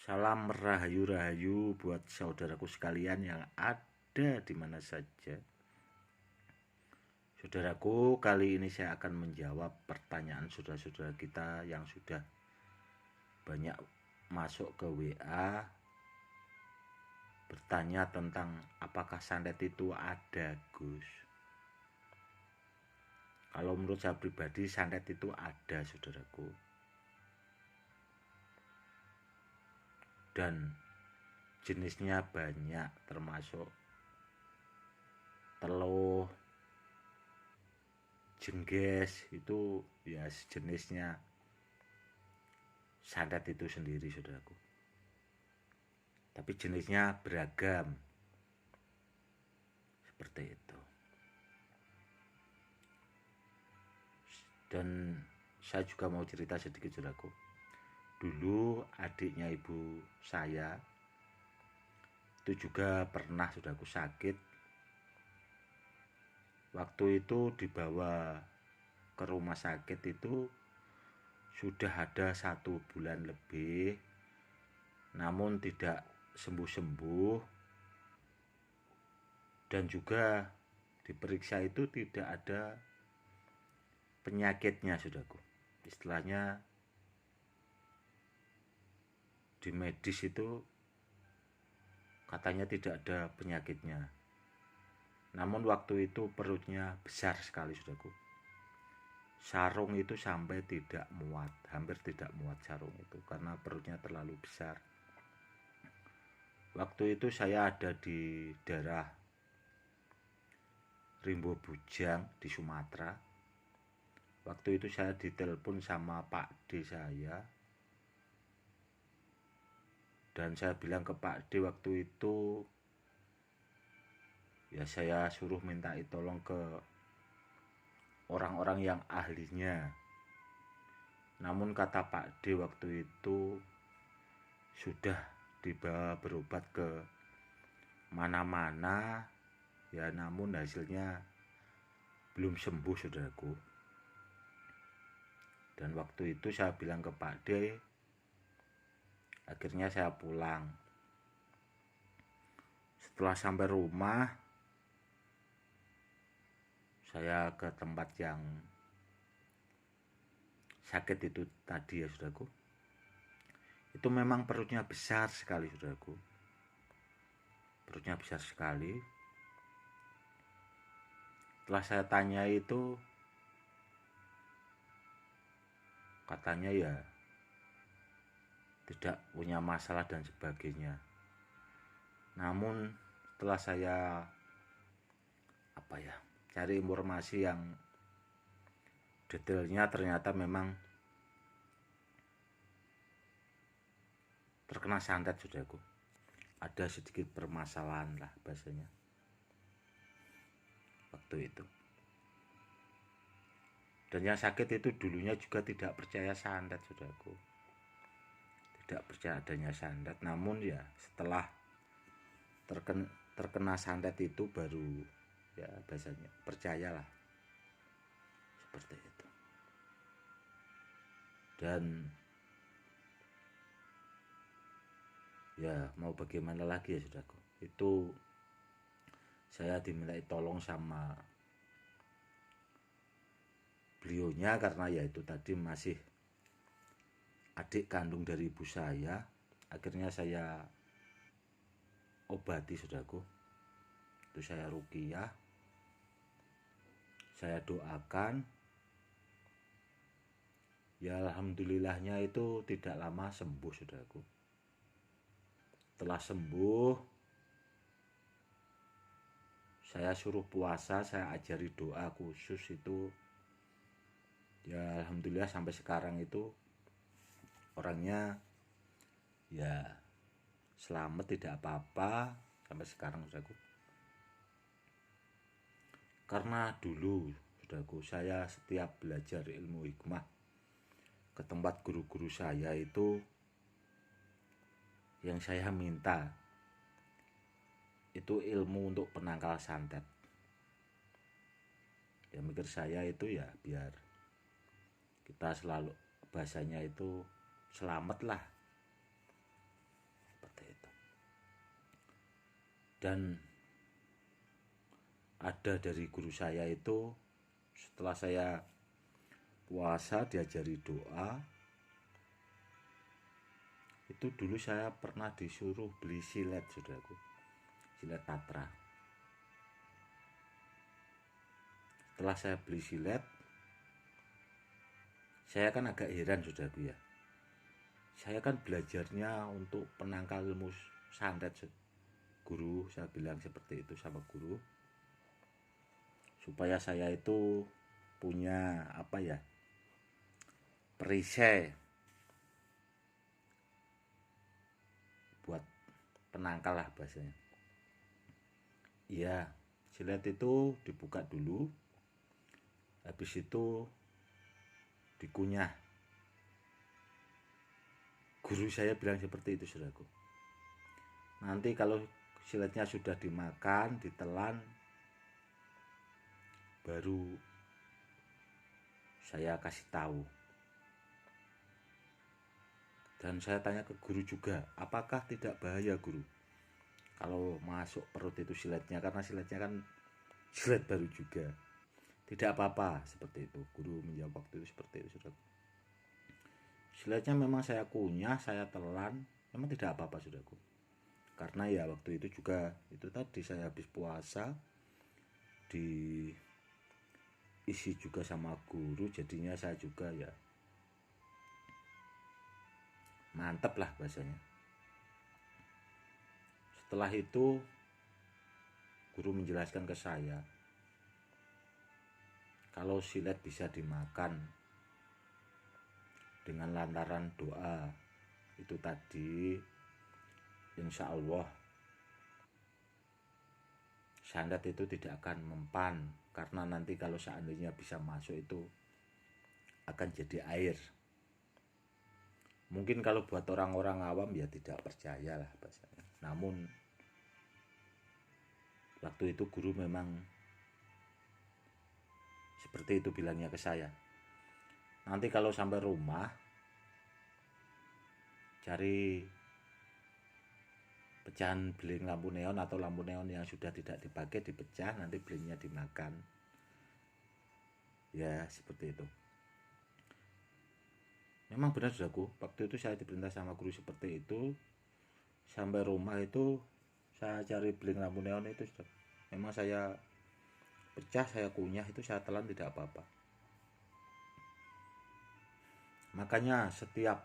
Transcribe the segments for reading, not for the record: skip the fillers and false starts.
Salam rahayu-rahayu buat saudaraku sekalian yang ada di mana saja. Saudaraku, kali ini saya akan menjawab pertanyaan saudara-saudara kita yang sudah banyak masuk ke WA bertanya tentang apakah santet itu ada, Gus. Kalau menurut saya pribadi, santet itu ada, saudaraku. Dan jenisnya banyak, termasuk teluh, jengges, itu ya sejenisnya santet itu sendiri, saudaraku. Tapi jenisnya beragam, seperti itu. Dan saya juga mau cerita sedikit, saudaraku. Dulu adiknya ibu saya itu juga pernah, saudaraku, sakit. Waktu itu dibawa ke rumah sakit itu sudah ada 1 bulan lebih, namun tidak sembuh-sembuh. Dan juga diperiksa itu tidak ada penyakitnya, saudaraku. Istilahnya di medis itu katanya tidak ada penyakitnya. Namun waktu itu perutnya besar sekali, saudaraku. Sarung itu sampai tidak muat, hampir tidak muat sarung itu karena perutnya terlalu besar. Waktu itu saya ada di daerah Rimbo Bujang di Sumatera. Waktu itu saya ditelepon sama Pak D saya, dan saya bilang ke Pak D waktu itu, ya saya suruh minta tolong ke orang-orang yang ahlinya. Namun kata Pak D waktu itu sudah dibawa berobat ke mana-mana, ya namun hasilnya belum sembuh, saudaraku. Dan waktu itu saya bilang ke Pak D, akhirnya saya pulang. Setelah sampai rumah, saya ke tempat yang sakit itu tadi, ya saudaraku. Itu memang perutnya besar sekali, saudaraku. Perutnya besar sekali. Setelah saya tanya itu, katanya ya tidak punya masalah dan sebagainya. Namun setelah saya cari informasi yang detailnya, ternyata memang terkena santet, saudaraku. Ada sedikit permasalahan lah bahasanya waktu itu. Dan yang sakit itu dulunya juga tidak percaya santet, saudaraku. Tidak percaya adanya santet. Namun ya setelah terkena santet itu baru ya bahasanya percayalah, seperti itu. Dan ya mau bagaimana lagi, ya saudaraku. Itu saya diminta tolong sama beliaunya karena ya itu tadi masih adik kandung dari ibu saya. Akhirnya saya obati, saudaraku. Itu saya ruqyah, saya doakan. Ya alhamdulillahnya itu tidak lama sembuh, saudaraku. Setelah sembuh, saya suruh puasa, saya ajari doa khusus itu. Ya alhamdulillah sampai sekarang itu orangnya ya selamat, tidak apa-apa sampai sekarang, saudaraku. Karena dulu, saudaraku, saya setiap belajar ilmu hikmah ke tempat guru-guru saya itu, yang saya minta itu ilmu untuk penangkal santet. Ya mikir saya itu ya biar kita selalu bahasanya itu selamat lah. seperti itu. Dan ada dari guru saya itu, setelah saya puasa diajari doa, itu dulu saya pernah disuruh beli silet, saudaraku, silet Tatra. Setelah saya beli silet, saya kan agak heran, saudaraku ya. Saya kan belajarnya untuk penangkal ilmu santet. Guru saya bilang seperti itu sama guru, supaya saya itu punya perisai buat penangkal lah bahasanya. Iya, silet itu dibuka dulu, habis itu dikunyah. Guru saya bilang seperti itu, saudaraku. Nanti kalau siletnya sudah dimakan, ditelan, baru saya kasih tahu. Dan saya tanya ke guru juga, apakah tidak bahaya, guru, kalau masuk perut itu siletnya, karena siletnya kan silet baru juga. Tidak apa-apa, seperti itu. Guru menjawab waktu itu seperti itu, saudara. Siletnya memang saya kunyah, saya telan, memang tidak apa-apa, saudaraku. Karena ya waktu itu juga itu tadi saya habis puasa, diisi juga sama guru, jadinya saya juga ya mantep lah bahasanya. Setelah itu guru menjelaskan ke saya, kalau silet bisa dimakan dengan lantaran doa itu tadi, insya Allah santet itu tidak akan mempan, karena nanti kalau seandainya bisa masuk itu akan jadi air. Mungkin kalau buat orang-orang awam ya tidak percaya lah bahasanya. Namun waktu itu guru memang seperti itu bilangnya ke saya. Nanti kalau sampai rumah cari pecahan beling lampu neon atau lampu neon yang sudah tidak dipakai, dipecah, nanti belingnya dimakan. Ya seperti itu. Memang benar, saudaraku, waktu itu saya diperintah sama guru seperti itu. Sampai rumah itu saya cari beling lampu neon itu, saudara. Memang saya pecah, saya kunyah, itu saya telan tidak apa-apa. Makanya setiap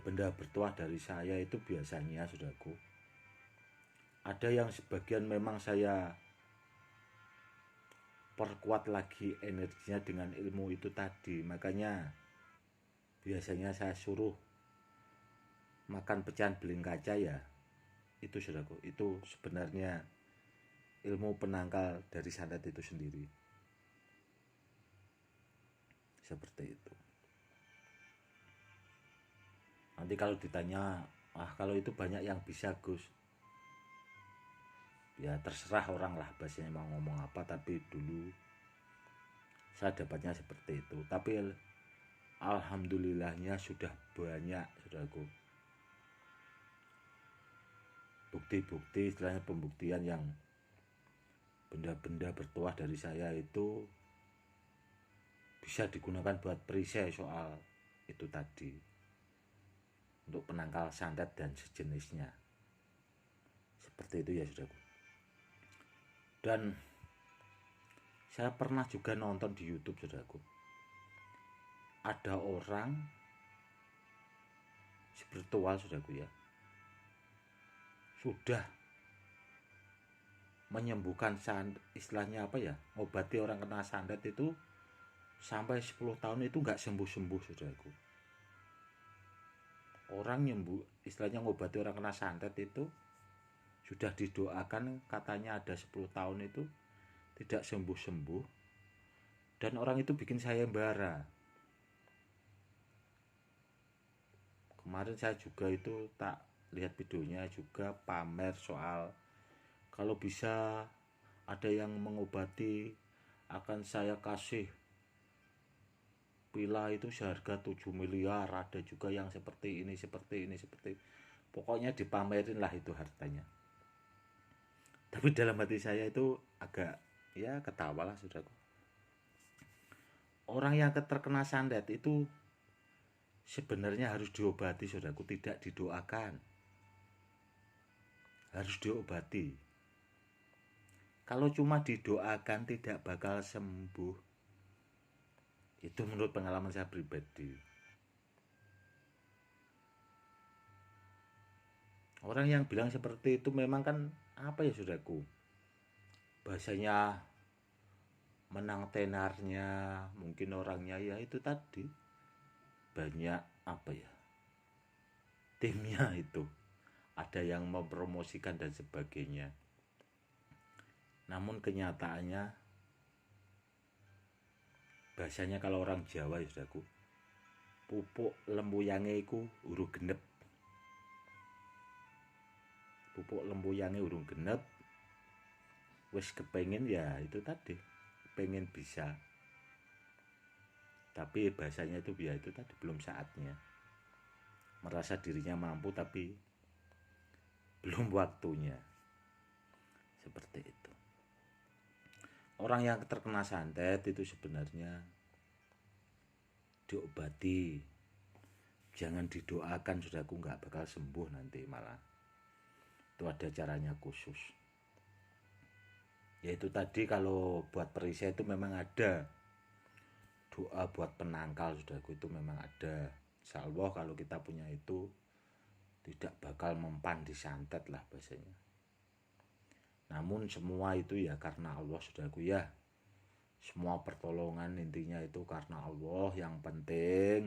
benda bertuah dari saya itu biasanya, saudaraku, ada yang sebagian memang saya perkuat lagi energinya dengan ilmu itu tadi. Makanya biasanya saya suruh makan pecahan beling kaca ya. Itu, saudaraku, itu sebenarnya ilmu penangkal dari santet itu sendiri. Seperti itu. Nanti kalau ditanya, kalau itu banyak yang bisa, Gus, ya terserah orang lah bahasanya mau ngomong apa, tapi dulu saya dapatnya seperti itu. Tapi alhamdulillahnya sudah banyak, saudaraku, bukti-bukti, istilahnya pembuktian yang benda-benda bertuah dari saya itu bisa digunakan buat perisai soal itu tadi, untuk penangkal santet dan sejenisnya. Seperti itu ya, saudaraku. Dan saya pernah juga nonton di YouTube, saudaraku, ada orang spiritual, saudaraku ya, sudah menyembuhkan santet, istilahnya ngobati orang kena santet itu sampai 10 tahun itu nggak sembuh-sembuh, saudaraku. Orang istilahnya ngobati orang kena santet itu sudah didoakan, katanya ada 10 tahun itu tidak sembuh-sembuh, dan orang itu bikin sayembara. Kemarin saya juga itu tak lihat videonya juga, pamer soal kalau bisa ada yang mengobati akan saya kasih villa itu seharga 7 miliar, ada juga yang seperti ini, pokoknya dipamerin lah itu hartanya. Tapi dalam hati saya itu agak ya ketawa lah saudaraku. Orang yang terkena santet itu sebenarnya harus diobati saudaraku, tidak didoakan. Harus diobati. Kalau cuma didoakan tidak bakal sembuh. Itu menurut pengalaman saya pribadi. Orang yang bilang seperti itu memang kan apa ya saudaraku, bahasanya menang tenarnya, mungkin orangnya ya itu tadi banyak apa ya, timnya itu ada yang mempromosikan dan sebagainya. Namun kenyataannya bahasanya kalau orang Jawa ya saudaraku, pupuk lembuyange iku urung genep. Pupuk lembuyange urung genep, wis kepengen ya itu tadi, pengen bisa. Tapi bahasanya itu ya itu tadi belum saatnya. Merasa dirinya mampu tapi belum waktunya. Seperti itu. Orang yang terkena santet itu sebenarnya diobati. Jangan didoakan saudaraku, nggak bakal sembuh nanti malah. Itu ada caranya khusus. Yaitu tadi kalau buat perisai itu memang ada doa buat penangkal saudaraku, itu memang ada. Insya Allah kalau kita punya itu tidak bakal mempan disantet lah bahasanya. Namun semua itu ya karena Allah saudaraku ya. Semua pertolongan intinya itu karena Allah. Yang penting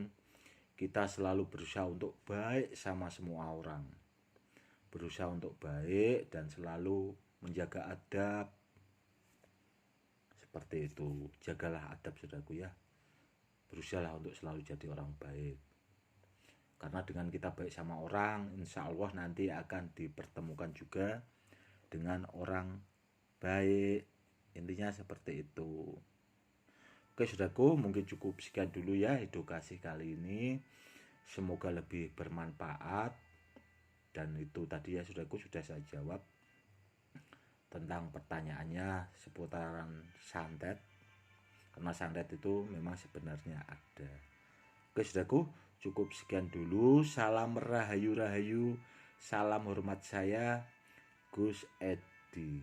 kita selalu berusaha untuk baik sama semua orang. Berusaha untuk baik dan selalu menjaga adab. Seperti itu. Jagalah adab saudaraku ya. Berusahalah untuk selalu jadi orang baik. Karena dengan kita baik sama orang, insya Allah nanti akan dipertemukan juga dengan orang baik. Intinya seperti itu. Oke saudaraku, mungkin cukup sekian dulu ya edukasi kali ini. Semoga lebih bermanfaat. Dan itu tadi ya saudaraku sudah saya jawab tentang pertanyaannya seputaran santet. Karena santet itu memang sebenarnya ada. Oke saudaraku, cukup sekian dulu. Salam rahayu-rahayu. Salam hormat saya, Gus Edi.